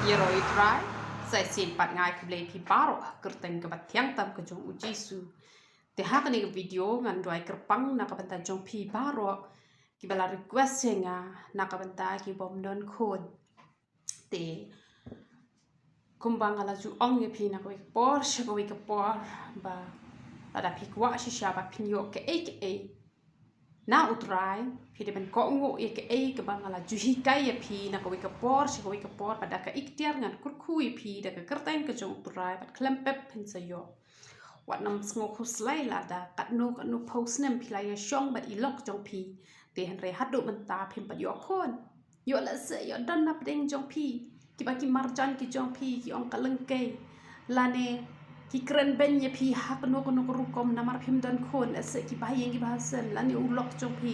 Yeroi try sai sin pat ngai kble pi baro kerteng ke batyang tam ke jong uji su te ha ka ni video ngan doi kerpang na ka banta jong pi baro ki bala request nga na ka banta ki bom non khon te kumbang ala ju ong ye pi na ko por she ko ke por ba ada pi kwa shi sha ba pin yo ke e na utrai pi de ben ko ngo ye ke bang ala ju hi kai ye pi na ko ke por she ko ke por pada ka iktiar ngan kur kui pi de ka kerteng ke jong utrai bat klem pep pin sa yo wat nam sngo khu slai la da kat no post nem pi la ye shong bat i lok jong pi te hen re hat do man ta pin pat yo khon yo la se yo dan nap ding jong pi ki ba ki marjan ki jong pi ki ong kaleng ke la ne ki kren ben ye pi ha no ru kom na mar phim dan khon se ki ba yeng ki ba sen la ne u lok jong pi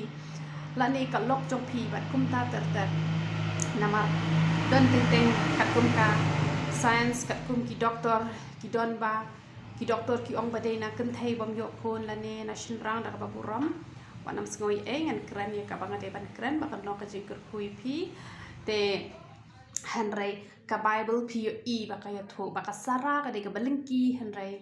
la ne ka lok jong pi bat kum ta ter na mar don teng kat kum ka science kat kum ki doctor ki don ba ki doctor ki ong bade na kan thai bom yo khon la ne na shin rang da ba buram wanam sngoi ngan kran ye ka bang ade ban kran ba kan no ka jing kur kui pi te hanrai ka bible pi i ba ka ya tho ba ka sara ka de ka balengki hanrai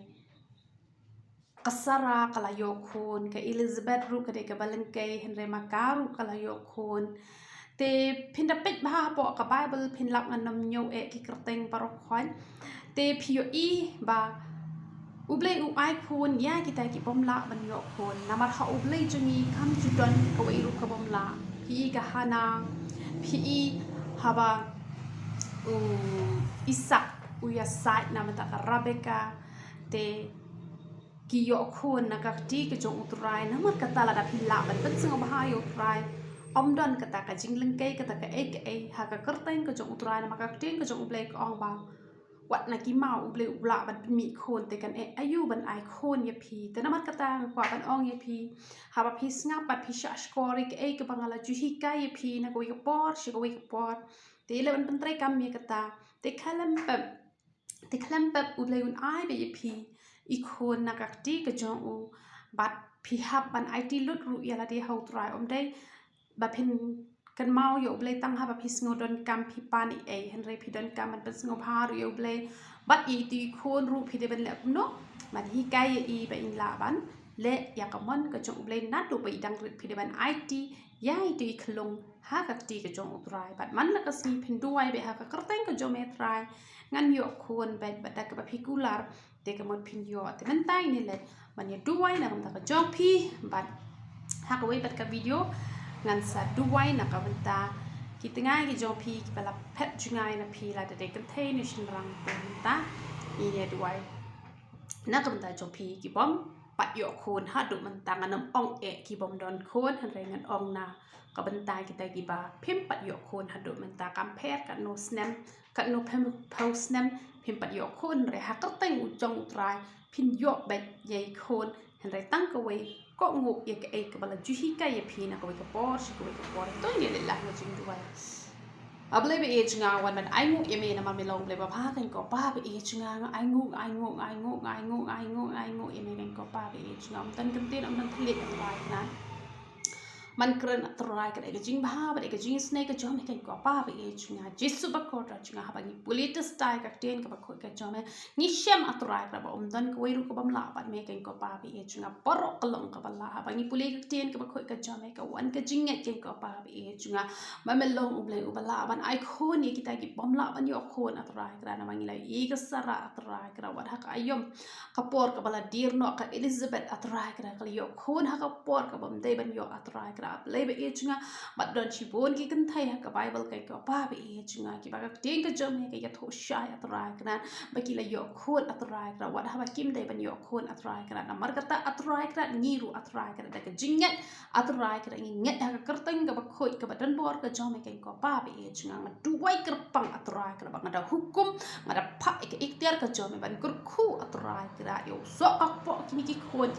ka sara ka la yo khon ka elizabeth ru ka de ka balengkai hanrai makaru ka la yo khon te phin da pet ba po ka bible phin lak an nam nyo e ki kerteng parok khwan te pi i ba ublei u ai khon ya kita ki bom la ban yo khon namar ha ublei jungi kam ju don ko i ru ka bom la pi ka hana pi haba isak uya sait nama ta rabeka te ki yo khon na ka ti ke jong utrai namar kata la da phila ban ban sing ba yo utrai om don kata ka jingleng kai kata ka e ha ka kerteng ke jong utrai na ka ting ke jong ublei ko ong ba wat na ki mau ublei ubla ban mi khon te kan ayu ban ai khon ye pi te namar kata kwa ban ong ye pi ha ba pi snap pat pi sha skori ke bangala ju hi kai ye pi na ko ke por shi ko ke por te le ban pentrai kam ye kata te khalam pep ublei un ai be ye pi i khon na ka ti ke jong u bat pi hap ban ai ti lut ru ya la de hau trai om dei ba phin kan mau yo ublei tang ha ba pi sngo don kam pi pani hen re pi don kam man pas sngo pha ru yo ublei bat i ti khon ru pi de ben le no man hi kai i ba in la ban le ya ka mon ka jong ublei nat do ba i dang rit pi de ban ai ti yai ti khlong ha ka ti ka jong utrai bat man la ka si phin duai be ha ka kerteng ka jong me trai ngan yo khon bet bat da ka ba pi kular te ka mon phin yo te man tai ni le man ya duai na man ta ka jong pi bat ha ka wei bat ka video ngan sa duai na ka banta ki tengai ki jong pi ki bala pet jungai na pi la de kan thai ni shin rang banta i ne duai na ka banta jong pi ki bom pat yo khon ha du man tang anam ong e ki bom don khon han re ngan ong na ka banta ki ta ki ba phim pat yo khon ha du man ta kam pher ka no snam ka no phem post nam phim pat yo khon re ha ka teng u jong trai phin yo bet ye khon han re tang ka wei ko nguk ye ka bala ju hi ka ye phi na ko ka por shi ko ka por to ni le la no jing duai ablei be e chinga wan man ai nguk ye me na ma me long ble ba pha kan ko pa be e chinga ai nguk ye me kan ko pa be e chinga am tan kan tin am tan thlik ka bai na man kren atrai ka ga jing ba ba ga jing snake ka jom kan ko pa be e chinga jisu ba ko ra chinga ha ba ni pulit style ka ten ka ba ko ka jom ni shem atrai ka ba om dan ko ru ko bam la ba me kan ko pa be e chinga porok ka long ka ba la ha ba ni pulit ka ten ka ba ko ka jom ka wan ka jing kan ko pa be e chinga ma me long u ble u ba la ban ai khon ni kita ki bom la ban yo khon atrai ka na mangi la i ka sara atrai ka wa ha ka ayom ka por ka bala dir no ka elizabeth atrai ka yo khon ha ka por ka bam de ban yo atrai le be e chinga bat don chi bon ki kan thai ha ka bible kai ko pa be e chinga ki ba ka ting ka jom he ka ya tho sha atrai kana ba ki la yo khon atrai ka wa ha ba kim dai ban yo khon atrai kana na mar ka ta atrai ka ni ru atrai ka da ka jingat atrai ka ngi nget ha ka kerteng ka ba khoi ka ba dan bor ka jom he kai ko pa be e chinga ma duai kerpang atrai ka ba ngada hukum ngada pa ka ikhtiar ka jom ban kur khu atrai ka yo so ka po ki khon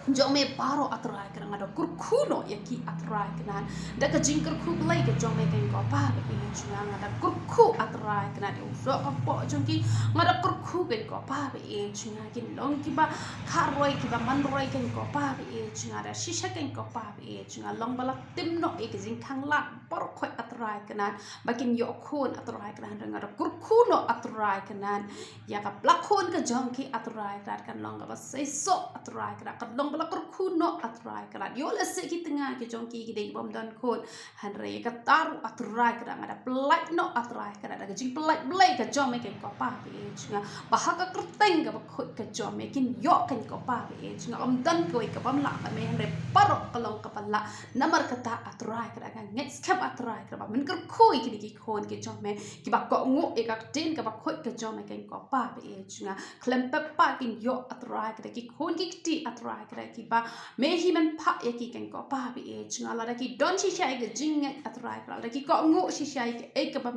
jome baro atrai kan ada kurkuno yaki atrai kan da ka jing kurku blai ka jome kan ko pa be chunga ada kurku atrai kan ada uso ka po jongki ngada kurku kan ko pa be chunga kin long ki ba kharoi ki ba manroi kan ko pa be chunga da shisha kan ko pa be chunga long bala timno e ka jing khang la baro khoi atrai kan bakin yo khon atrai kan ngada kurkuno atrai kan ya ka blak khon ka jongki atrai kan long ka sai so atrai kan long bala kurkuno atrai kan yo la se ki tengah ki jongki ki dei bom dan khon han re ka taru atrai kan ada pelai no atrai kan ada jing pelai blai ka jome ke ko pa be chinga bahak ka kerteng ka khoi ka jome kin yo kan ko pa be chinga om dan ko ka bam la me han re paro ka long ka pala namar ka ta atrai kan ngai skap atrai kan ba min kur khoi ki khon ki jome ki ba ko ngo e ka tin ka ba khoi ka jome kan ko pa be chinga klem pa pa kin yo atrai kan ki khon ki ti atrai kan ki ba me hi man pa ya ki kan ko pa be chinga la da ki don chi shai ga jing atrai kan la ki ko ngo chi shai ke ka ba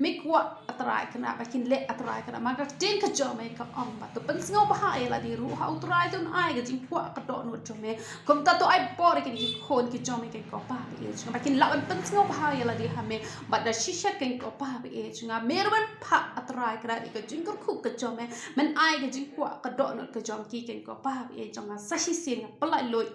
me kwa atrai kan ba kin le atrai kan ma ka tin ka jome ka om ba to pen sngo ba ai la di ru ha atrai ton ai ga jing kwa ka do no jome kom ta to ai por ki khon ki jome kan ko pa be chinga ba kin la pen sngo ba ai la di ha me ba da shisha kan ko pa be chinga me ran pa atrai kan ka jing ku ka jome man ai ga jing kwa ka do no ka jom ki kan ko pa be chinga sa shi sin pa lai loi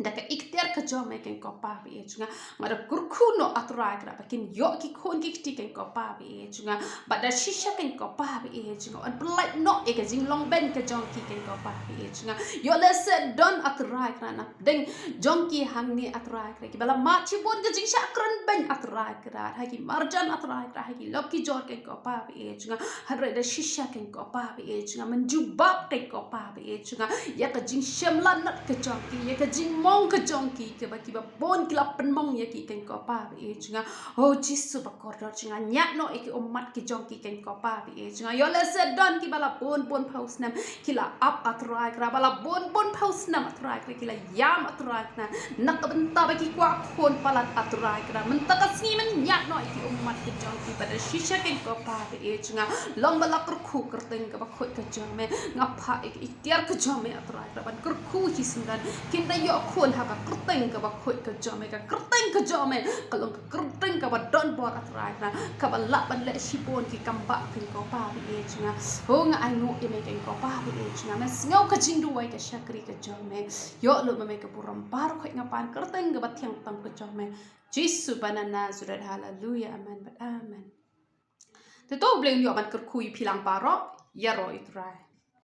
da ka iktiar ka jome kan ko pa be chunga mara kurkuno atrai kra bakin yo ki khon ki ti kan ko pa be chunga bada shisha kan ko pa be chunga an plai no e ka jing long ben ka jong ki kan ko pa be chunga yo le se don atrai kra na deng jong ki hang ni atrai kra ki bala ma chi bon ka jing sha kran ben atrai kra ha ki marjan atrai kra ha ki lok ki jor kan ko pa be chunga ha re da shisha kan ko pa be chunga man jubab kan ko pa be chunga ya ka jing shamlan nat ka jong ki ya ka jing mong ka jongki ke ba ki ba bon ki la pen mong ya ki kan ko pa be chinga ho jisu ba kor do chinga nya no e ki omat ki jongki kan ko pa be chinga yo le se don ki bala bon paus nam ki la up atrai kra bala bon paus nam atrai kra ki la yam atrai kra nak benta ba ki kwa khon palat atrai kra men ta ka si men nya no e ki omat ki jongki ba da shisha kan ko pa be chinga long bala kur khu kr teng ka ba khoi ka jome ngapha e tiar ka jome atrai kra ban kur khu hi sindan kin da yo khon ha ka kerteng ka ba khoi ka jome ka kerteng ka jome kalong ka kerteng ka ba don bor atrai na ka ba la ban le shipon ki kamba kin ko pa be chinga ho nga ai ngo e me kin ko pa be chinga ma ngau ka jingduwai ka shakri ka jome yo lo me ka buram par khoi nga pan kerteng ka ba thiang tam ka jome jisu banana surat hallelujah amen but amen te to bleng yo ban kur khui philang paro ya ro itrai